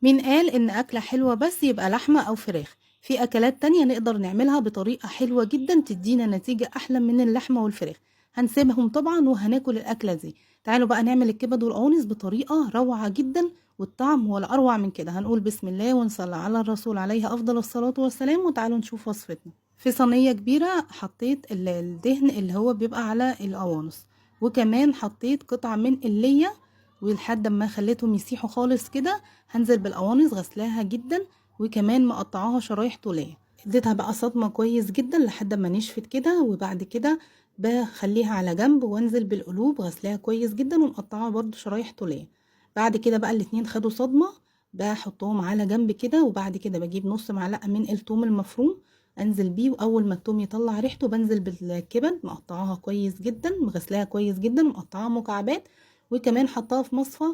مين قال إن أكلة حلوة بس يبقى لحمة أو فراخ؟ في أكلات تانية نقدر نعملها بطريقة حلوة جدا تدينا نتيجة أحلى من اللحمة والفراخ. هنسيبهم طبعا وهناكل الأكلة دي. تعالوا بقى نعمل الكبد والقوانص بطريقة روعة جدا، والطعم ولا أروع من كده. هنقول بسم الله ونصلي على الرسول عليه أفضل الصلاة والسلام، وتعالوا نشوف وصفتنا. في صينية كبيرة حطيت الدهن اللي هو بيبقى على القوانص، وكمان حطيت قطعة من اللية، ولحد ما خليتهم يسيحوا خالص كده هنزل بالقوانص غسلاها جدا، وكمان مقطعاها شرايح طولية. اديتها بقى صدمة كويس جدا لحد ما نشفت كده، وبعد كده بخليها على جنب وانزل بالقلوب غسلاها كويس جدا ومقطعاها برضو شرايح طولية. بعد كده بقى الاتنين خدوا صدمة، بحطهم على جنب كده، وبعد كده بجيب نص معلقة من الثوم المفروم انزل بيه، واول ما الثوم يطلع ريحته بنزل بالكبد مقطعاها كويس جدا مغسلاها كويس جدا ومقطعاها مكعبات، وكمان حطاها في مصفى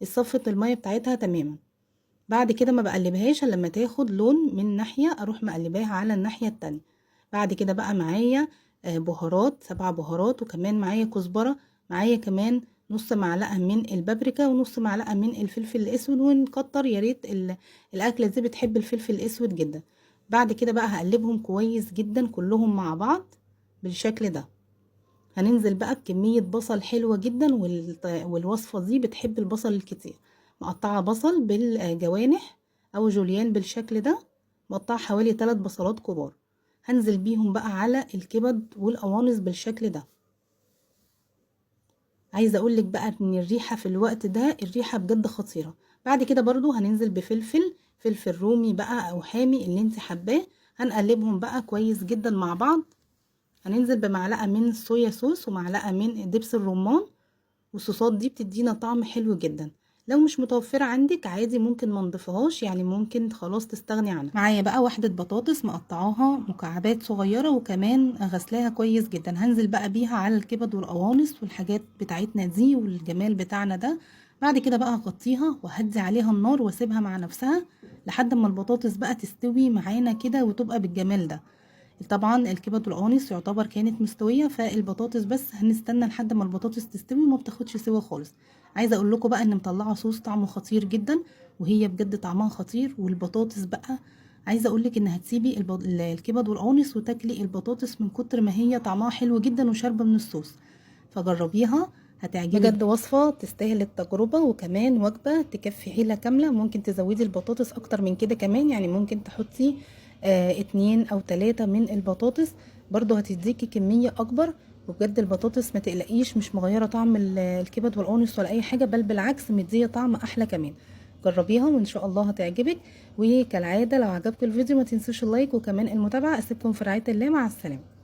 صفة المية بتاعتها تماما. بعد كده ما بقلبهاش الا لما تاخد لون من ناحية اروح مقلباها على الناحية التانية. بعد كده بقى معايا بهارات 7 بهارات، وكمان معايا كزبرة، معايا كمان نص معلقة من البابريكا ونص معلقة من الفلفل الاسود، ونكتر يا ريت الاكلة دي بتحب الفلفل الاسود جدا. بعد كده بقى هقلبهم كويس جدا كلهم مع بعض بالشكل ده. هننزل بقى بكمية بصل حلوة جدا، والوصفة دي بتحب البصل الكتير. مقطعة بصل بالجوانح او جوليان بالشكل ده، مقطعة حوالي 3 بصلات كبار. هنزل بيهم بقى على الكبد والقوانص بالشكل ده. عايزة اقولك بقى ان الريحة في الوقت ده الريحة بجد خطيرة. بعد كده برضو هننزل فلفل رومي بقى او حامي اللي انت حباه. هنقلبهم بقى كويس جدا مع بعض. هننزل بمعلقة من الصويا صوص ومعلقة من دبس الرمان، والصوصات دي بتدينا طعم حلو جدا. لو مش متوفرة عندك عادي ممكن ما نضيفهاش، يعني ممكن خلاص تستغني عنها. معايا بقى واحدة بطاطس مقطعاها مكعبات صغيرة وكمان غسلاها كويس جدا. هنزل بقى بيها على الكبد والقوانص والحاجات بتاعتنا دي والجمال بتاعنا ده. بعد كده بقى هغطيها وهدي عليها النار واسيبها مع نفسها لحد ما البطاطس بقى تستوي معانا كده وتبقى بالجمال ده. طبعا الكبد والقوانص يعتبر كانت مستويه، فالبطاطس بس هنستنى لحد ما البطاطس تستوي وما بتاخدش سوا خالص. عايزه اقول لكم بقى ان مطلعه صوص طعمه خطير جدا، وهي بجد طعمها خطير. والبطاطس بقى عايزه اقول لك ان هتسيبي الكبد والقوانص وتاكلي البطاطس من كتر ما هي طعمها حلو جدا وشاربه من الصوص. فجربيها هتعجبك بجد. وصفه تستاهل التجربه، وكمان وجبه تكفي عيله كامله. ممكن تزودي البطاطس اكتر من كده كمان، يعني ممكن تحطي 2 أو 3 من البطاطس، برضو هتديكي كمية اكبر. وبجد البطاطس ما تقلقيش مش مغيرة طعم الكبد والقوانص ولا اي حاجة، بل بالعكس مدية طعم احلى كمان. جربيها وان شاء الله هتعجبك. وكالعادة لو عجبك الفيديو ما تنسوش اللايك وكمان المتابعة. اسيبكم في رعاية الله، مع السلامة.